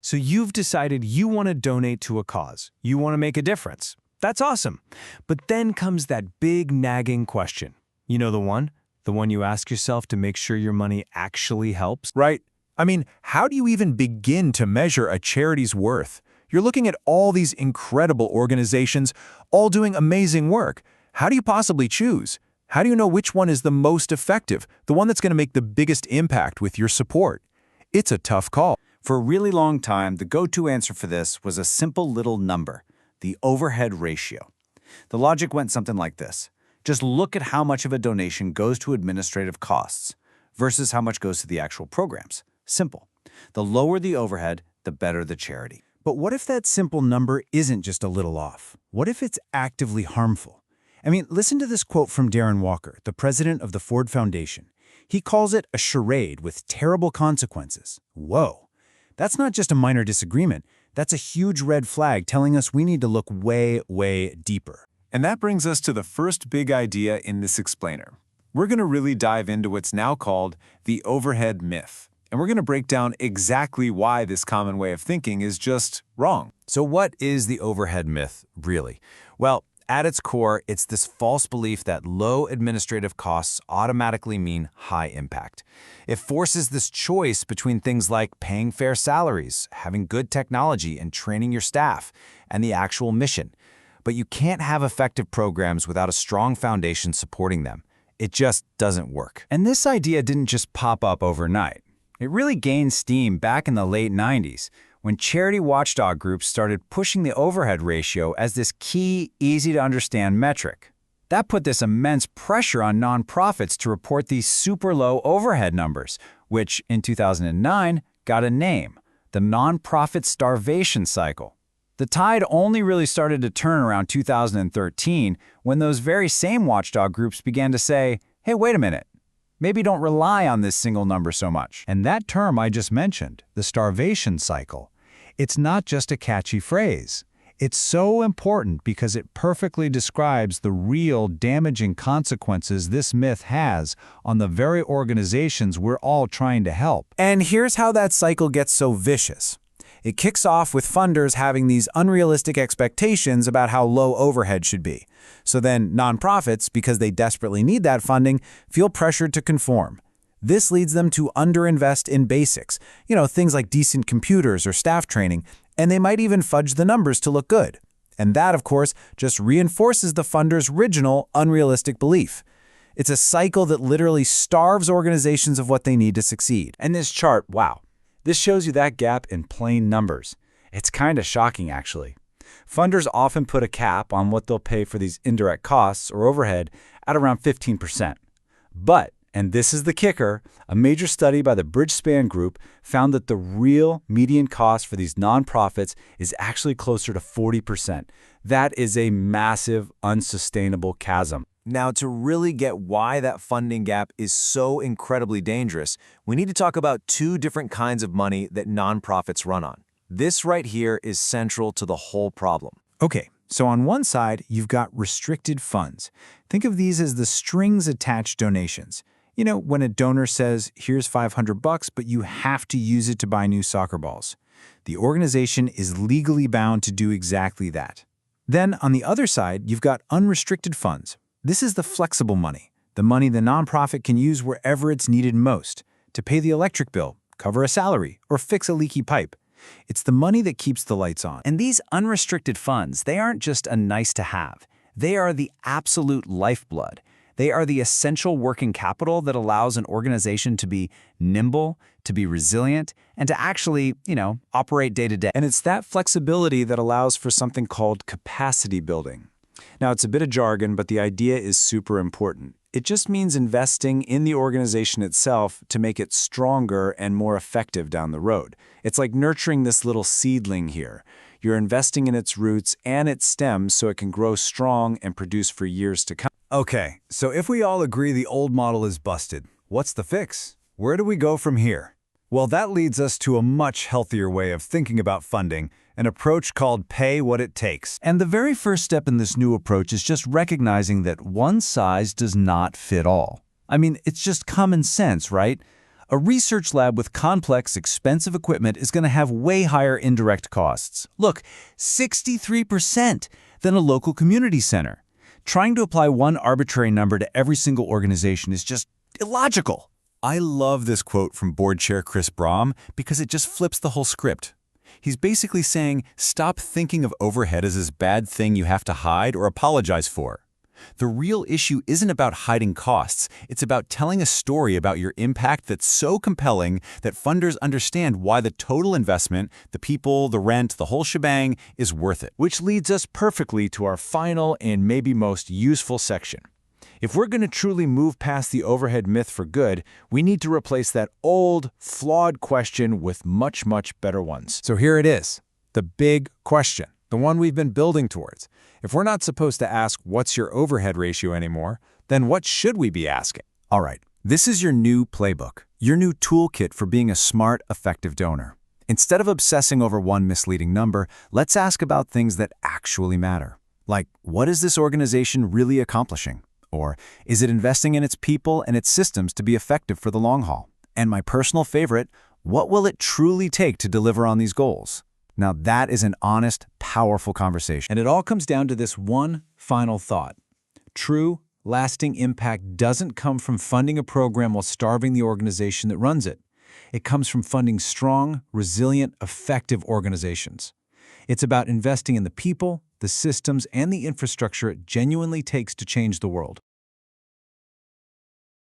So you've decided you want to donate to a cause. You want to make a difference. That's awesome. But then comes that big nagging question. You know the one? The one you ask yourself to make sure your money actually helps? Right. I mean, how do you even begin to measure a charity's worth? You're looking at all these incredible organizations, all doing amazing work. How do you possibly choose? How do you know which one is the most effective, the one that's going to make the biggest impact with your support? It's a tough call. For a really long time, the go-to answer for this was a simple little number, the overhead ratio. The logic went something like this. Just look at how much of a donation goes to administrative costs versus how much goes to the actual programs. Simple. The lower the overhead, the better the charity. But what if that simple number isn't just a little off? What if it's actively harmful? I mean, listen to this quote from Darren Walker, the president of the Ford Foundation. He calls it a charade with terrible consequences. Whoa. That's not just a minor disagreement. That's a huge red flag telling us we need to look way, way deeper. And that brings us to the first big idea in this explainer. We're going to really dive into what's now called the overhead myth. And we're going to break down exactly why this common way of thinking is just wrong. So what is the overhead myth, really? Well, at its core, it's this false belief that low administrative costs automatically mean high impact. It forces this choice between things like paying fair salaries, having good technology, and training your staff, and the actual mission. But you can't have effective programs without a strong foundation supporting them. It just doesn't work. And this idea didn't just pop up overnight. It really gained steam back in the late 90s, when charity watchdog groups started pushing the overhead ratio as this key, easy-to-understand metric. That put this immense pressure on nonprofits to report these super low overhead numbers, which, in 2009, got a name, the nonprofit starvation cycle. The tide only really started to turn around 2013 when those very same watchdog groups began to say, hey, wait a minute. Maybe don't rely on this single number so much. And that term I just mentioned, the starvation cycle, it's not just a catchy phrase. It's so important because it perfectly describes the real damaging consequences this myth has on the very organizations we're all trying to help. And here's how that cycle gets so vicious. It kicks off with funders having these unrealistic expectations about how low overhead should be. So then nonprofits, because they desperately need that funding, feel pressured to conform. This leads them to underinvest in basics, things like decent computers or staff training, and they might even fudge the numbers to look good. And that, of course, just reinforces the funder's original unrealistic belief. It's a cycle that literally starves organizations of what they need to succeed. And this chart, wow. This shows you that gap in plain numbers. It's kind of shocking, actually. Funders often put a cap on what they'll pay for these indirect costs or overhead at around 15%. But, and this is the kicker, a major study by the Bridgespan Group found that the real median cost for these nonprofits is actually closer to 40%. That is a massive, unsustainable chasm. Now, to really get why that funding gap is so incredibly dangerous, we need to talk about two different kinds of money that nonprofits run on. This right here is central to the whole problem. Okay, so on one side, you've got restricted funds. Think of these as the strings-attached donations. When a donor says, here's $500, but you have to use it to buy new soccer balls. The organization is legally bound to do exactly that. Then, on the other side, you've got unrestricted funds. This is the flexible money, the money the nonprofit can use wherever it's needed most, to pay the electric bill, cover a salary, or fix a leaky pipe. It's the money that keeps the lights on. And these unrestricted funds, they aren't just a nice to have. They are the absolute lifeblood. They are the essential working capital that allows an organization to be nimble, to be resilient, and to actually, operate day to day. And it's that flexibility that allows for something called capacity building. Now, it's a bit of jargon, but the idea is super important. It just means investing in the organization itself to make it stronger and more effective down the road. It's like nurturing this little seedling here. You're investing in its roots and its stems so it can grow strong and produce for years to come. Okay, so if we all agree the old model is busted, what's the fix? Where do we go from here? Well, that leads us to a much healthier way of thinking about funding, an approach called pay what it takes. And the very first step in this new approach is just recognizing that one size does not fit all. I mean, it's just common sense, right? A research lab with complex, expensive equipment is going to have way higher indirect costs. Look, 63% than a local community center. Trying to apply one arbitrary number to every single organization is just illogical. I love this quote from board chair Chris Brahm because it just flips the whole script. He's basically saying, stop thinking of overhead as this bad thing you have to hide or apologize for. The real issue isn't about hiding costs. It's about telling a story about your impact that's so compelling that funders understand why the total investment, the people, the rent, the whole shebang, is worth it. Which leads us perfectly to our final and maybe most useful section. If we're going to truly move past the overhead myth for good, we need to replace that old, flawed question with much, much better ones. So here it is, the big question, the one we've been building towards. If we're not supposed to ask what's your overhead ratio anymore, then what should we be asking? All right, this is your new playbook, your new toolkit for being a smart, effective donor. Instead of obsessing over one misleading number, let's ask about things that actually matter. Like, what is this organization really accomplishing? Or is it investing in its people and its systems to be effective for the long haul? And my personal favorite, what will it truly take to deliver on these goals? Now that is an honest, powerful conversation. And it all comes down to this one final thought. True, lasting impact doesn't come from funding a program while starving the organization that runs it. It comes from funding strong, resilient, effective organizations. It's about investing in the people, the systems, and the infrastructure it genuinely takes to change the world.